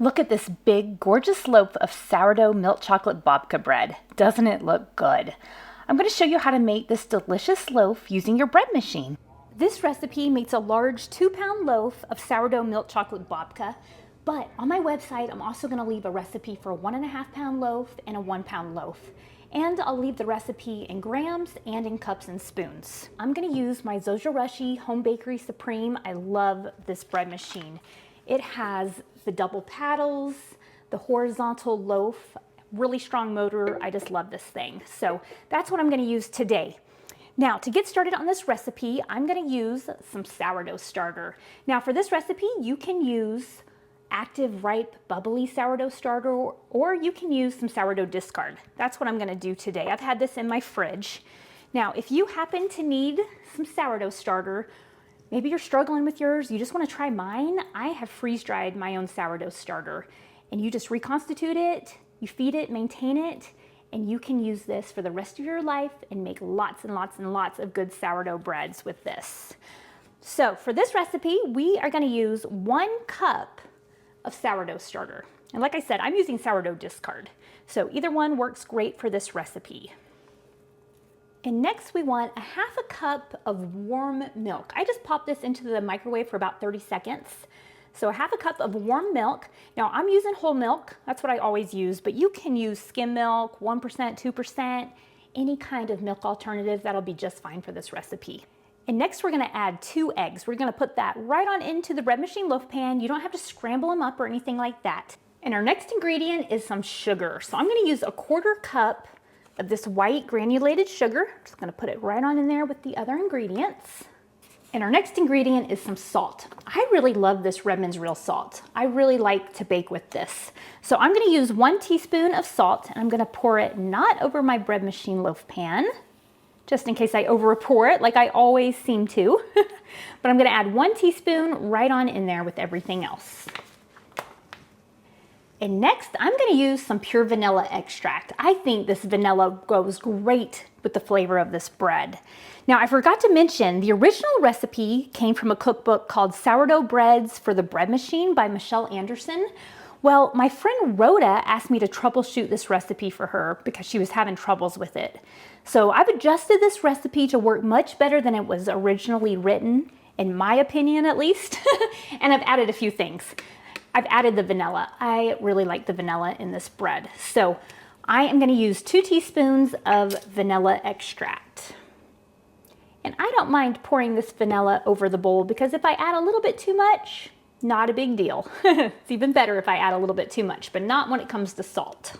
Look at this big, gorgeous loaf of sourdough milk chocolate babka bread. Doesn't it look good? I'm going to show you how to make this delicious loaf using your bread machine. This recipe makes a large 2-pound loaf of sourdough milk chocolate babka, but on my website I'm also going to leave a recipe for a 1.5-pound loaf and a 1-pound loaf. And I'll leave the recipe in grams and in cups and spoons. I'm going to use my Zojirushi Home Bakery Supreme. I love this bread machine. It has the double paddles, the horizontal loaf, really strong motor. I just love this thing. So that's what I'm going to use today. Now, to get started on this recipe, I'm going to use some sourdough starter. Now, for this recipe, you can use active, ripe, bubbly sourdough starter, or you can use some sourdough discard. That's what I'm going to do today. I've had this in my fridge. Now, if you happen to need some sourdough starter, maybe you're struggling with yours, you just want to try mine, I have freeze-dried my own sourdough starter. And you just reconstitute it, you feed it, maintain it, and you can use this for the rest of your life and make lots and lots and lots of good sourdough breads with this. So for this recipe, we are going to use 1 cup of sourdough starter. And like I said, I'm using sourdough discard. So either one works great for this recipe. And next we want a 1/2 cup of warm milk. I just popped this into the microwave for about 30 seconds. So a 1/2 cup of warm milk. Now I'm using whole milk, that's what I always use, but you can use skim milk, 1%, 2%, any kind of milk alternative, that'll be just fine for this recipe. And next we're gonna add 2 eggs. We're gonna put that right on into the bread machine loaf pan. You don't have to scramble them up or anything like that. And our next ingredient is some sugar. So I'm gonna use a 1/4 cup of this white granulated sugar. I'm just gonna put it right on in there with the other ingredients. And our next ingredient is some salt. I really love this Redmond's Real Salt. I really like to bake with this. So I'm gonna use 1 teaspoon of salt, and I'm gonna pour it not over my bread machine loaf pan, just in case I over pour it like I always seem to. But I'm gonna add 1 teaspoon right on in there with everything else. And next, I'm gonna use some pure vanilla extract. I think this vanilla goes great with the flavor of this bread. Now, I forgot to mention, the original recipe came from a cookbook called Sourdough Breads for the Bread Machine by Michelle Anderson. Well, my friend Rhoda asked me to troubleshoot this recipe for her because she was having troubles with it. So I've adjusted this recipe to work much better than it was originally written, in my opinion at least, and I've added a few things. I've added the vanilla. I really like the vanilla in this bread. So I am going to use 2 teaspoons of vanilla extract. And I don't mind pouring this vanilla over the bowl because if I add a little bit too much, not a big deal. It's even better if I add a little bit too much, but not when it comes to salt.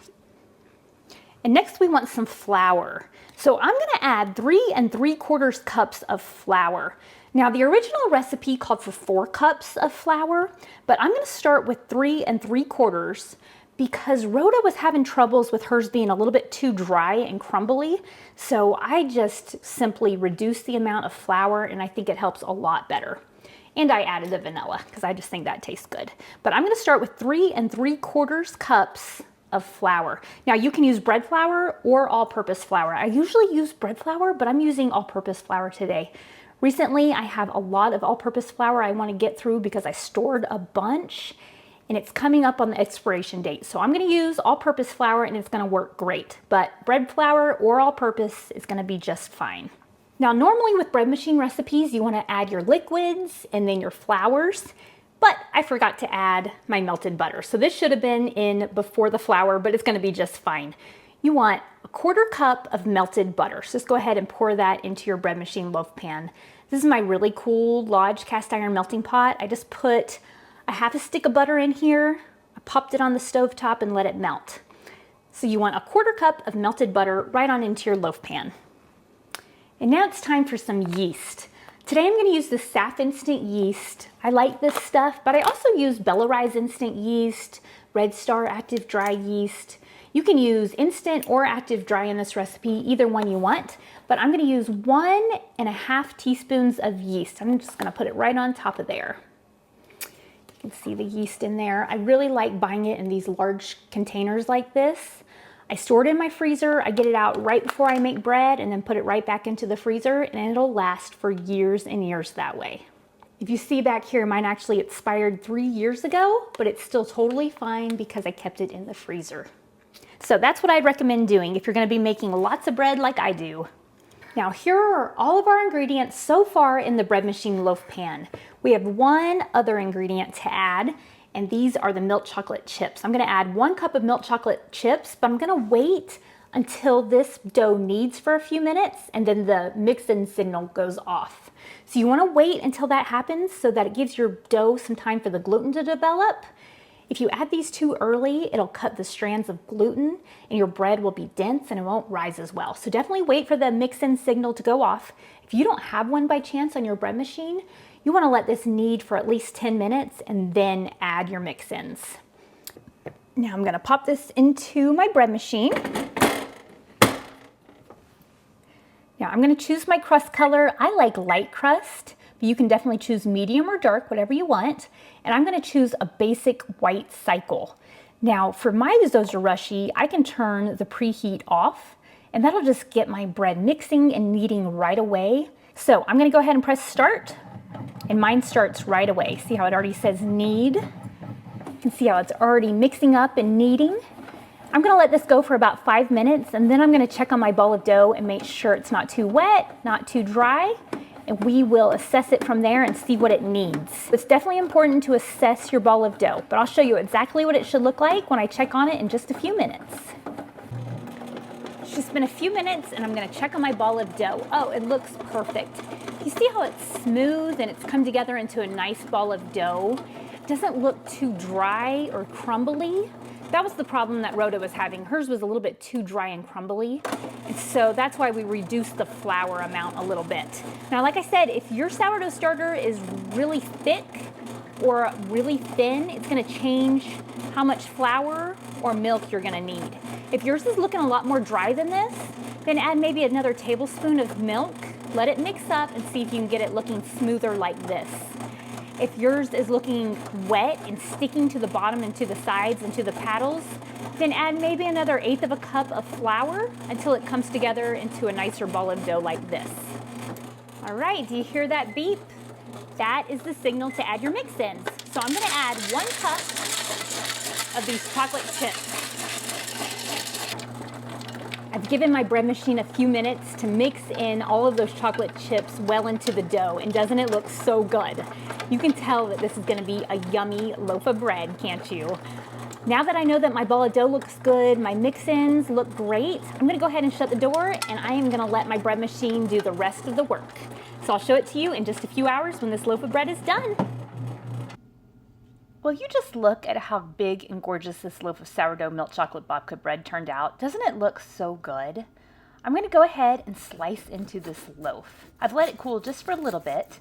And next we want some flour. So I'm going to add 3 3/4 cups of flour. Now the original recipe called for 4 cups of flour, but I'm going to start with 3 3/4 because Rhoda was having troubles with hers being a little bit too dry and crumbly. So I just simply reduced the amount of flour and I think it helps a lot better. And I added the vanilla because I just think that tastes good. But I'm going to start with 3 3/4 cups of flour. Now you can use bread flour or all-purpose flour. I usually use bread flour, but I'm using all-purpose flour today. Recently, I have a lot of all-purpose flour I want to get through because I stored a bunch and it's coming up on the expiration date. So I'm going to use all-purpose flour and it's going to work great. But bread flour or all-purpose is going to be just fine. Now, normally with bread machine recipes, you want to add your liquids and then your flours, but I forgot to add my melted butter. So this should have been in before the flour, but it's going to be just fine. You want a 1/4 cup of melted butter. So just go ahead and pour that into your bread machine loaf pan. This is my really cool Lodge cast iron melting pot. I just put a 1/2 stick of butter in here. I popped it on the stove top and let it melt. So you want a 1/4 cup of melted butter right on into your loaf pan. And now it's time for some yeast. Today I'm going to use the Saf Instant yeast. I like this stuff, but I also use Bella Rise Instant yeast, Red Star Active Dry yeast. You can use instant or active dry in this recipe, either one you want, but I'm going to use 1 1/2 teaspoons of yeast. I'm just going to put it right on top of there. You can see the yeast in there. I really like buying it in these large containers like this. I store it in my freezer. I get it out right before I make bread and then put it right back into the freezer and it'll last for years and years that way. If you see back here, mine actually expired 3 years ago, but it's still totally fine because I kept it in the freezer. So that's what I'd recommend doing if you're gonna be making lots of bread like I do. Now here are all of our ingredients so far in the bread machine loaf pan. We have one other ingredient to add, and these are the milk chocolate chips. I'm gonna add 1 cup of milk chocolate chips, but I'm gonna wait until this dough kneads for a few minutes and then the mix-in signal goes off. So you wanna wait until that happens so that it gives your dough some time for the gluten to develop. If you add these too early, it'll cut the strands of gluten and your bread will be dense and it won't rise as well. So definitely wait for the mix-in signal to go off. If you don't have one by chance on your bread machine, you wanna let this knead for at least 10 minutes and then add your mix-ins. Now I'm gonna pop this into my bread machine. Now I'm gonna choose my crust color. I like light crust, but you can definitely choose medium or dark, whatever you want. And I'm gonna choose a basic white cycle. Now for my Zozurushi, I can turn the preheat off and that'll just get my bread mixing and kneading right away. So I'm gonna go ahead and press start and mine starts right away. See how it already says knead? You can see how it's already mixing up and kneading. I'm gonna let this go for about 5 minutes and then I'm gonna check on my ball of dough and make sure it's not too wet, not too dry, and we will assess it from there and see what it needs. It's definitely important to assess your ball of dough, but I'll show you exactly what it should look like when I check on it in just a few minutes. It's just been a few minutes and I'm gonna check on my ball of dough. Oh, it looks perfect. You see how it's smooth and it's come together into a nice ball of dough? It doesn't look too dry or crumbly. That was the problem that Rhoda was having. Hers was a little bit too dry and crumbly. And so that's why we reduced the flour amount a little bit. Now, like I said, if your sourdough starter is really thick or really thin, it's gonna change how much flour or milk you're gonna need. If yours is looking a lot more dry than this, then add maybe another tablespoon of milk, let it mix up and see if you can get it looking smoother like this. If yours is looking wet and sticking to the bottom and to the sides and to the paddles, then add maybe another 1/8 of a cup of flour until it comes together into a nicer ball of dough like this. All right, do you hear that beep? That is the signal to add your mix-ins. So I'm gonna add 1 cup of these chocolate chips. I've given my bread machine a few minutes to mix in all of those chocolate chips well into the dough, and doesn't it look so good? You can tell that this is gonna be a yummy loaf of bread, can't you? Now that I know that my ball of dough looks good, my mix-ins look great, I'm gonna go ahead and shut the door and I am gonna let my bread machine do the rest of the work. So I'll show it to you in just a few hours when this loaf of bread is done. Well, you just look at how big and gorgeous this loaf of sourdough milk chocolate babka bread turned out. Doesn't it look so good? I'm going to go ahead and slice into this loaf. I've let it cool just for a little bit.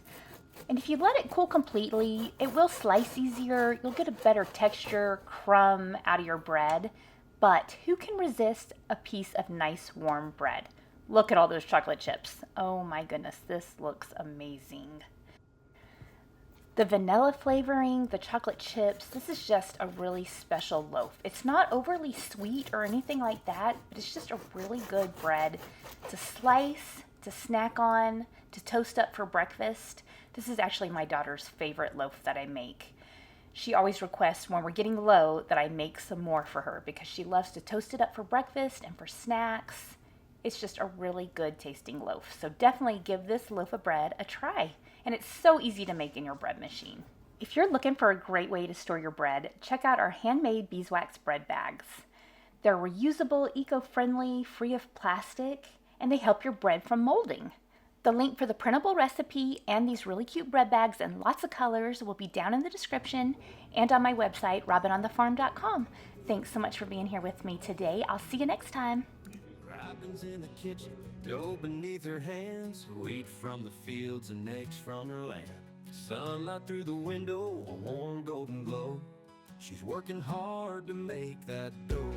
And if you let it cool completely, it will slice easier. You'll get a better texture, crumb out of your bread. But who can resist a piece of nice warm bread? Look at all those chocolate chips. Oh my goodness, this looks amazing. The vanilla flavoring, the chocolate chips, this is just a really special loaf. It's not overly sweet or anything like that, but it's just a really good bread to slice, to snack on, to toast up for breakfast. This is actually my daughter's favorite loaf that I make. She always requests when we're getting low that I make some more for her because she loves to toast it up for breakfast and for snacks. It's just a really good tasting loaf. So definitely give this loaf of bread a try. And it's so easy to make in your bread machine. If you're looking for a great way to store your bread, check out our handmade beeswax bread bags. They're reusable, eco-friendly, free of plastic, and they help your bread from molding. The link for the printable recipe and these really cute bread bags in lots of colors will be down in the description and on my website, robinonthefarm.com. Thanks so much for being here with me today. I'll see you next time. Robin's in the kitchen, dough beneath her hands, wheat from the fields and eggs from her land. Sunlight through the window, a warm golden glow. She's working hard to make that dough.